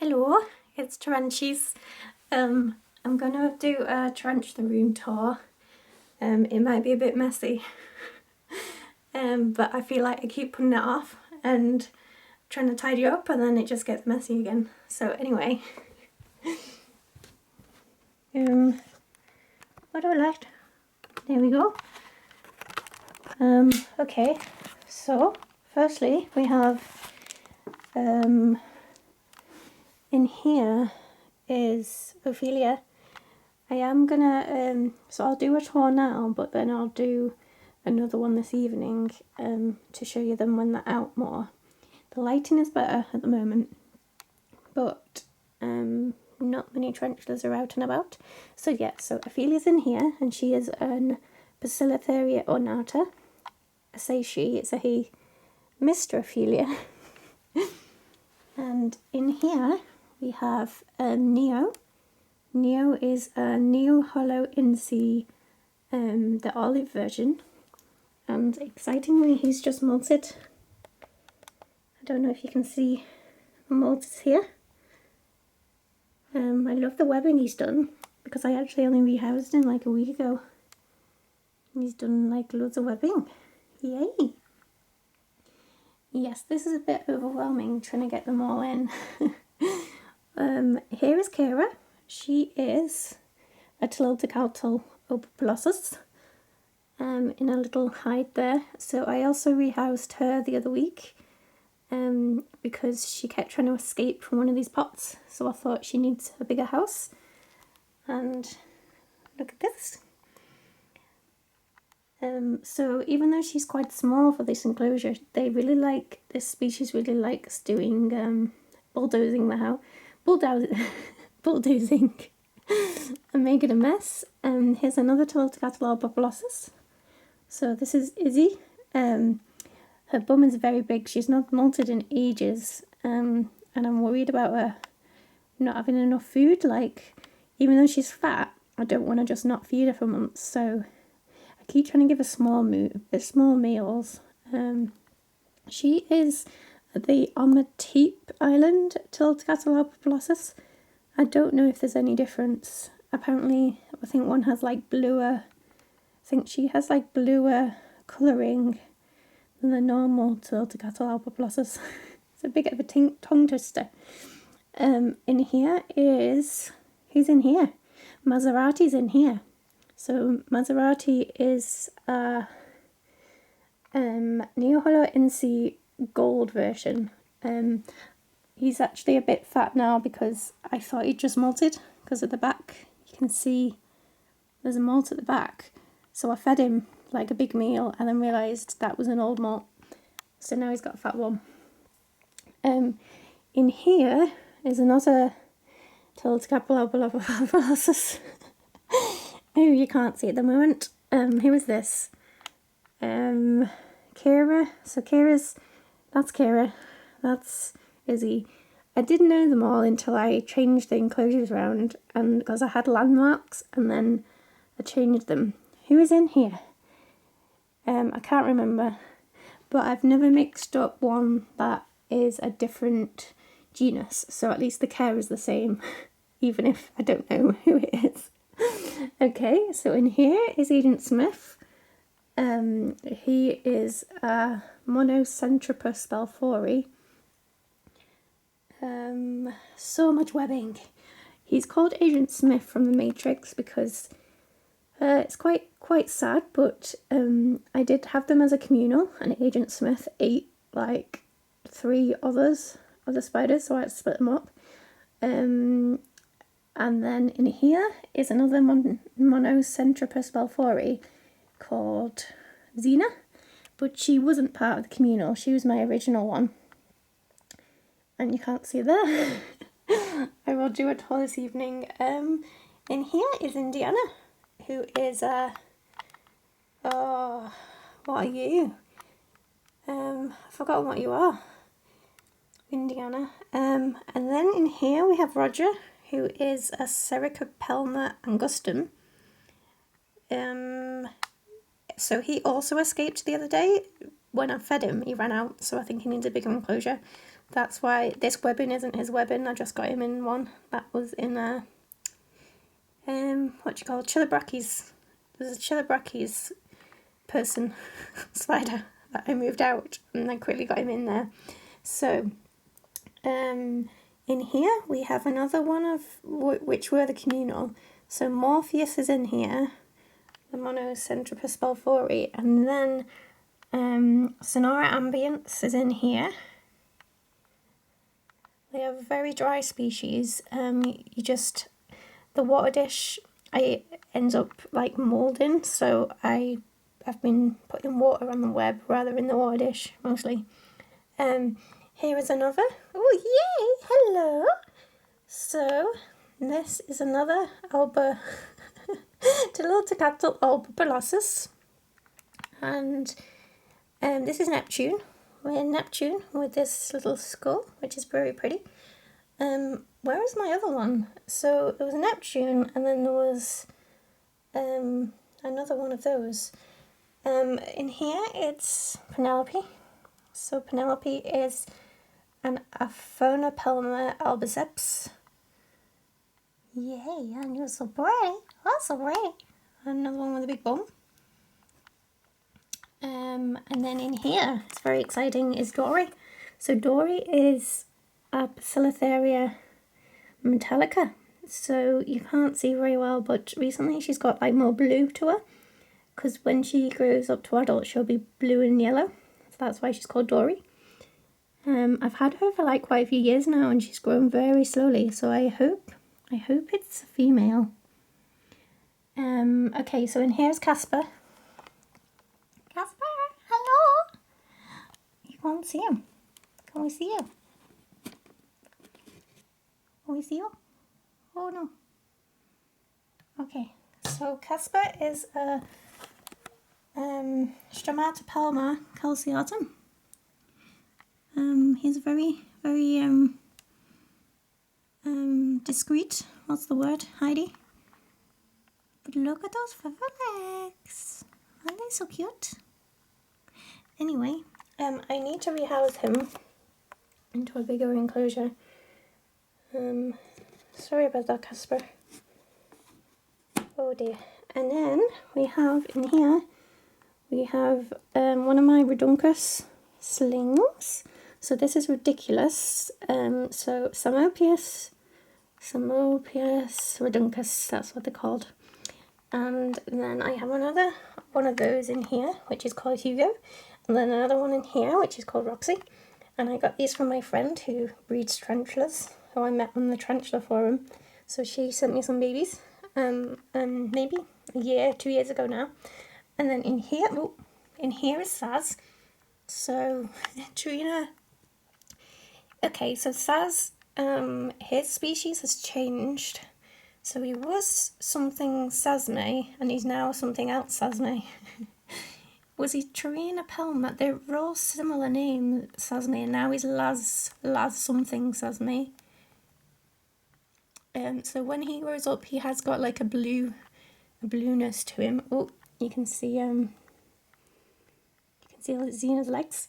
Hello, it's Taranchis. I'm gonna do a tarantula room tour. It might be a bit messy, but I feel like I keep putting it off and trying to tidy up and then it just gets messy again. So anyway, what do I like? There we go. Okay, so firstly we have in here is Ophelia. I am gonna, so I'll do a tour now, but then I'll do another one this evening to show you them when they're out more. The lighting is better at the moment, but not many tarantulas are out and about. So yeah, so Ophelia's in here, and she is an Basilotheria ornata. I say she, it's a he, Mr. Ophelia. And in here we have Neo. Neo is a Neoholothele, the olive version, and excitingly he's just molted. I don't know if you can see the molds here. I love the webbing he's done, because I actually only rehoused him like a week ago. He's done like loads of webbing. Yay! Yes, this is a bit overwhelming trying to get them all in. Here is Kira. She is a Tarantula opoplosus in a little hide there. So I also rehoused her the other week because she kept trying to escape from one of these pots. So I thought she needs a bigger house. And look at this. So even though she's quite small for this enclosure, this species really likes doing bulldozing the house. Bulldozing and making a mess. Here's another Tarantula opoplosus. So this is Izzy. Her bum is very big. She's not molted in ages, and I'm worried about her not having enough food. Like, even though she's fat, I don't want to just not feed her for months. So I keep trying to give her small meals. She is the Ometepe Island Tarantula opoplosus. I don't know if there's any difference. Apparently, I think one has like bluer. I think she has like bluer colouring than the normal Tarantula opoplosus. It's a bit of a tongue twister. In here is, who's in here? Maserati's in here. So Maserati is a Neoholothele gold version. He's actually a bit fat now because I thought he'd just molted because at the back you can see there's a molt at the back. So I fed him like a big meal and then realised that was an old molt. So now he's got a fat one. In here is another Tarantula opoplosus. Oh, you can't see at the moment. Who is this? Kira. So that's Kira. That's Izzy. I didn't know them all until I changed the enclosures around, and because I had landmarks and then I changed them. Who is in here? I can't remember, but I've never mixed up one that is a different genus, so at least the care is the same, even if I don't know who it is. Okay, so in here is Agent Smith. He is a Monocentropus balfouri. So much webbing. He's called Agent Smith from the Matrix because it's quite sad, but I did have them as a communal, and Agent Smith ate like 3 other spiders, so I had to split them up. And then in here is another Monocentropus balfouri called Xena, but she wasn't part of the communal. She was my original one. And you can't see there. I will do a tour this evening. In here is Indiana, who is oh, what are you? I forgot what you are. Indiana. And then in here we have Roger, who is a Sericopelma angustum. So he also escaped the other day. When I fed him, he ran out, so I think he needs a bigger enclosure. that's why this webbing isn't his webbing. I just got him in one that was in a what do you call it? Chilibrachies. There's a Chilibrachies person spider that I moved out, and I quickly got him in there. So in here we have another one of which were the communal. So Morpheus is in here, the Monocentripus balfouri, and then Sonora ambiens is in here. They are very dry species. The water dish ends up like moulding, so I've been putting water on the web rather than the water dish mostly. Here is another. Oh yay! Hello. So this is another Alba Tilotocatl alba, and this is Neptune. We're in Neptune with this little skull, which is very pretty. Where is my other one? So there was Neptune, and then there was another one of those. In here it's Penelope. So Penelope is an Aphonopelma albiceps. Yay, and you're so pretty. Oh, so pretty. Another one with a big bum. And then in here, it's very exciting, is Dory. So Dory is a Bacillotheria metallica. So you can't see very well, but recently she's got like more blue to her, because when she grows up to adult, she'll be blue and yellow. So that's why she's called Dory. I've had her for like quite a few years now, and she's grown very slowly. So I hope it's a female. Okay, so in here's Casper. Casper, hello. You can't see him. Can we see you? Can we see you? Oh no. Okay, so Casper is a Stromatopelma calceatum. He's very, very discreet. What's the word, Heidi? But look at those feather legs. Aren't they so cute? Anyway, I need to rehouse him into a bigger enclosure. Sorry about that, Casper. Oh dear. And then we have in here, we have one of my Reduncus slings. So this is ridiculous. So Psamopius reduncus, that's what they're called. And then I have another one of those in here, which is called Hugo. And then another one in here, which is called Roxy. And I got these from my friend who breeds tarantulas, who I met on the tarantula forum. So she sent me some babies, maybe a year, 2 years ago now. And then in here is Saz. So, Trina. Okay, so Saz, his species has changed. So he was something Sasme, and he's now something else Sasme. Was he Trina Pelma? They're all similar name, Sasme, and now he's Laz something Sasme. So when he grows up, he has got like a blueness to him. Oh, you can see Xena's legs.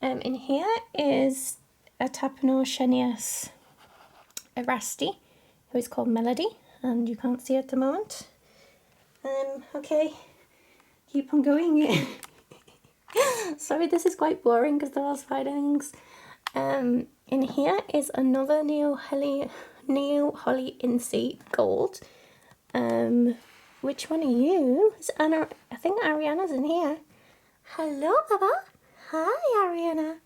In here is a Tapinochenius erasti, who is called Melody, and you can't see it at the moment. Okay, keep on going. Sorry, this is quite boring because they're all spiderlings. In here is another Neoholothele incei gold. Which one are you? It's Anna. I think Ariana's in here. Hello, Baba. Hi, Ariana.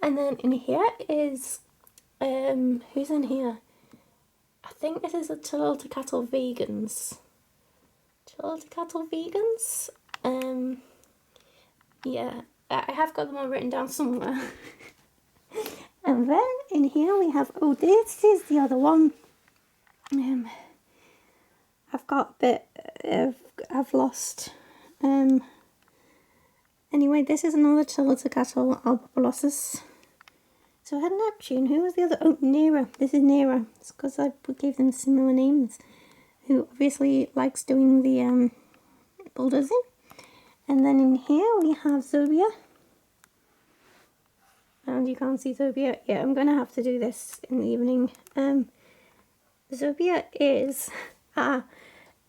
And then in here is who's in here? I think this is a Tilotocatl vegans. Tilotocatl vegans. Yeah, I have got them all written down somewhere. And then in here we have, oh, this is the other one. I've got a bit of, I've lost. Anyway, this is another Tilotocatl alba. So I had Neptune. Who was the other? Oh, Nera. This is Nera. It's because I gave them similar names. Who obviously likes doing the bulldozing. And then in here we have Zobia. And you can't see Zobia. Yeah, I'm going to have to do this in the evening. Zobia is a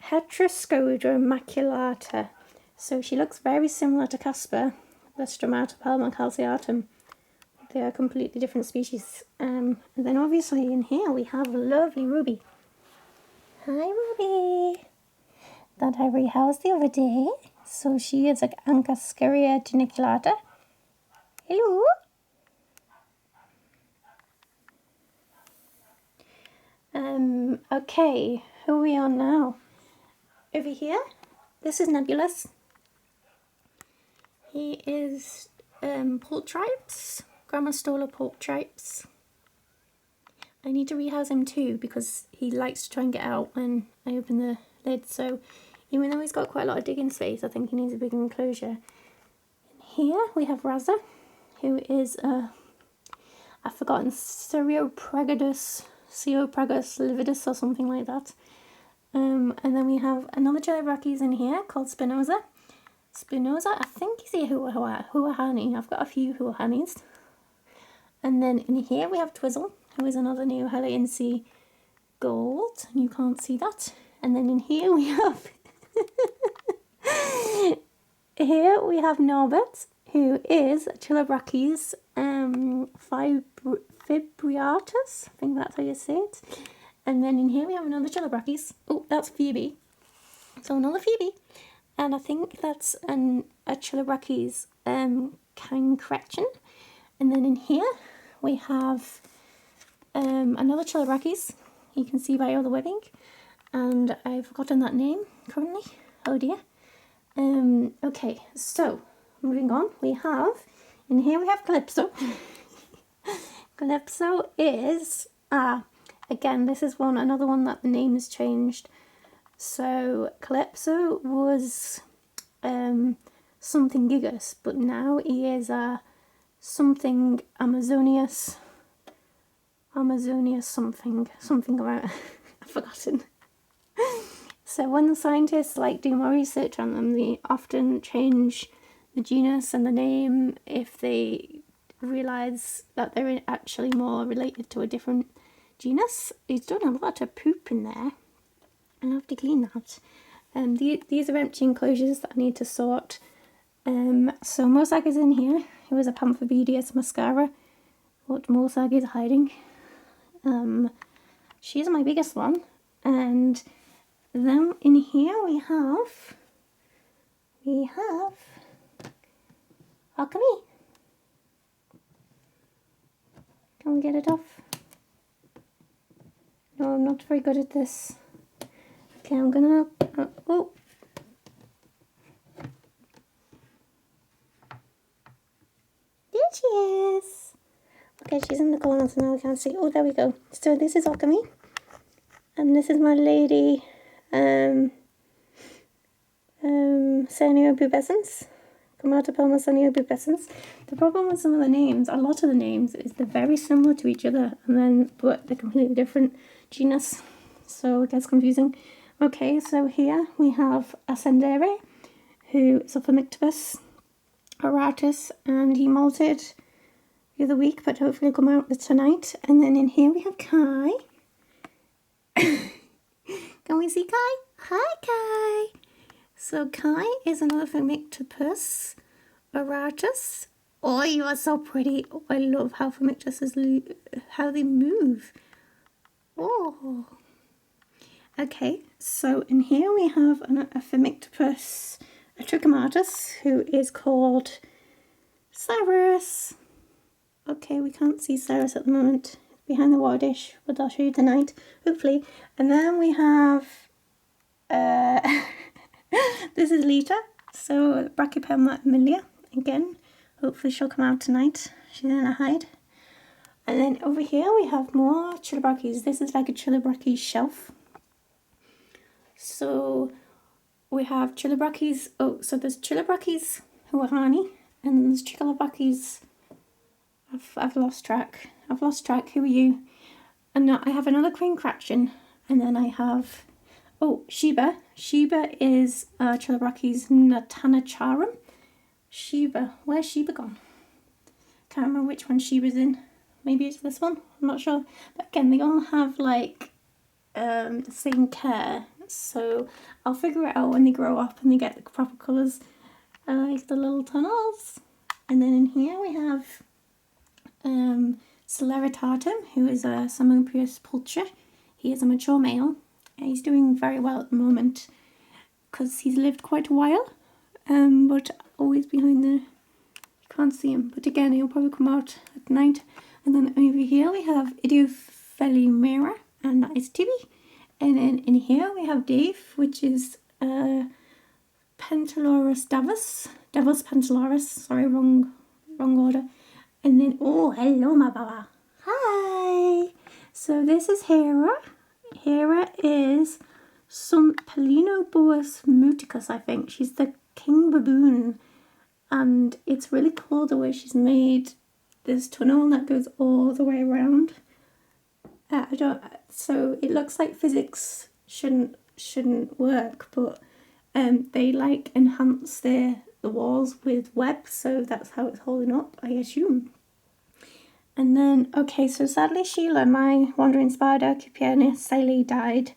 Heteroscoda maculata. So she looks very similar to Casper, the Stromatopelma calceatum. They are completely different species. And then obviously in here we have lovely Ruby. Hi Ruby! That I rehoused the other day. So she is an Ancascaria geniculata. Hello! Okay, who are we on now? Over here, this is Nebulous. He is Poltripes, Grammostola Poltripes. I need to rehouse him too because he likes to try and get out when I open the lid. So even though he's got quite a lot of digging space, I think he needs a bigger enclosure. Here we have Raza, who is I've forgotten, Cereopragus lividus or something like that. And then we have another Chilibrachys in here called Spinoza. Spinoza, I think is a Huahani. I've got a few Huahanis. And then in here we have Twizzle, who is another Neoholothele incei gold. You can't see that. And then in here we have Norbert, who is Chilibrachys fibriatus. I think that's how you say it. And then in here we have another Chilibrachys. Oh, that's Phoebe. So another Phoebe. And I think that's a Chilibrachys cancretchen. And then in here we have another Chilibrachys. You can see by all the webbing. And I've forgotten that name currently. Oh dear. Okay, so moving on, in here we have Calypso. Calypso is, again, this is another one that the name has changed. So Calypso was something gigas, but now he is something Amazonius something about, I've forgotten. So when the scientists do more research on them, they often change the genus and the name if they realise that they're actually more related to a different genus. He's done a lot of poop in there. I'll have to clean that. These are empty enclosures that I need to sort. So Mosag is in here, who is a Pamphobedius mascara. What Mosag is hiding. She's my biggest one. And then in here we have Alchemy. Can we get it off? No, I'm not very good at this. Okay, I'm gonna, oh. There she is. Okay, she's in the corner, so now we can't see. Oh, there we go. So this is Alchemy. And this is my lady, Pubescens. Chromatopelma pubescens. The problem with some of the names, a lot of the names, is they're very similar to each other, but they're completely different genus, so it gets confusing. Okay, so here we have Ascendere, who is a Phomictopus auratus, and he molted the other week, but hopefully he'll come out tonight. And then in here we have Kai. Can we see Kai? Hi, Kai. So Kai is another Phomictopus auratus. Oh, you are so pretty. Oh, I love how Phomictopuses, how they move. Oh. Okay, so in here we have a Phomictopus trichomatus, who is called Cyrus. Okay, we can't see Cyrus at the moment, behind the water dish, but I'll show you tonight, hopefully. And then we have, this is Lita, so Brachypelma Amelia, again, hopefully she'll come out tonight, she's in a hide. And then over here we have more Chilibrachys. This is like a Chilibrachys shelf. So we have Chilibrachys, so there's Chilibrachys Huahani, and then there's Chilibrachys, I've lost track, who are you? And now I have another Cancretchen, and then I have, Sheba. Sheba is Chilibrachys natanacharum. Sheba, where's Sheba gone? can't remember which one she was in. Maybe it's this one, I'm not sure. But again, they all have like the same care, so I'll figure it out when they grow up and they get the proper colours. I like the little tunnels. And then in here we have Celeritatum, who is a Samopius pulcher. He is a mature male. He's doing very well at the moment because he's lived quite a while, but always behind the, you can't see him, but again he'll probably come out at night. And then over here we have Neoholothele, and that is Tibby. And then in here we have Dave, which is Pentalaurus Davos Pentalaurus, sorry, wrong order. And then, oh, hello my baba, hi. So this is Hera. Hera is some Pelinoboas muticus, I think. She's the king baboon, and it's really cool the way she's made this tunnel that goes all the way around. So it looks like physics shouldn't work, but they like enhance the walls with web, so that's how it's holding up, I assume. And then, okay, so sadly Sheila, my wandering spider, Cupiana Saley, died.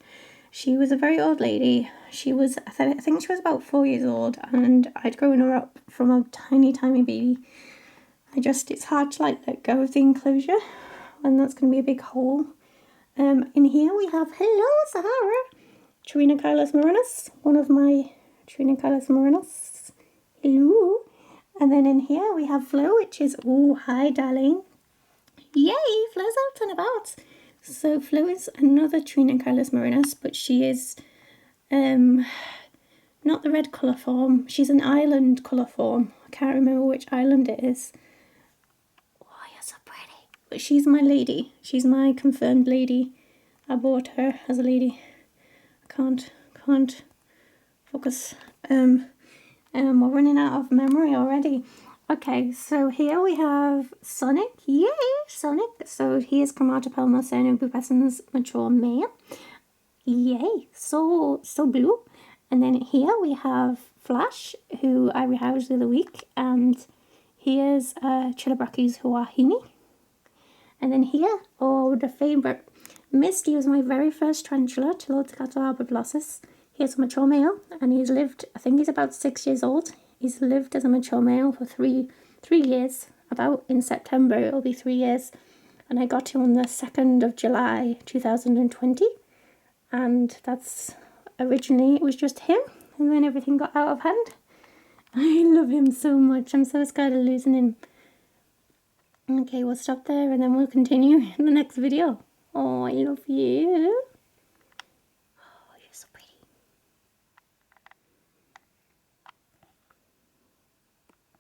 She was a very old lady. She was, I think she was about 4 years old, and I'd grown her up from a tiny baby. It's hard to like let go of the enclosure, and that's going to be a big hole. In here we have, hello Sahara, Trinacylus marinus, one of my Trinacylus marinus. Hello. And then in here we have Flo, which is, oh, hi darling. Yay, Flo's out and about. So Flo is another Trinacylus marinus, but she is not the red colour form. She's an island colour form. I can't remember which island it is. Oh, you're so pretty. But she's my lady. She's my confirmed lady. I bought her as a lady. I can't focus. We're running out of memory already. Okay, so here we have Sonic. Yay, Sonic. So he is Chromatopelma cyanobubescens mature male. Yay, so blue. And then here we have Flash, who I rehoused the other week, and he is Chilobrachys huahini. And then here, oh, the favourite, Misty was my very first tarantula, Tilotocata albiglossus. He is a mature male, and he's lived, I think he's about 6 years old. He's lived as a mature male for three years. About in September, it'll be 3 years. And I got him on the 2nd of July, 2020. And that's, originally it was just him, and then everything got out of hand. I love him so much. I'm so scared of losing him. Okay, we'll stop there and then we'll continue in the next video. Oh, I love you.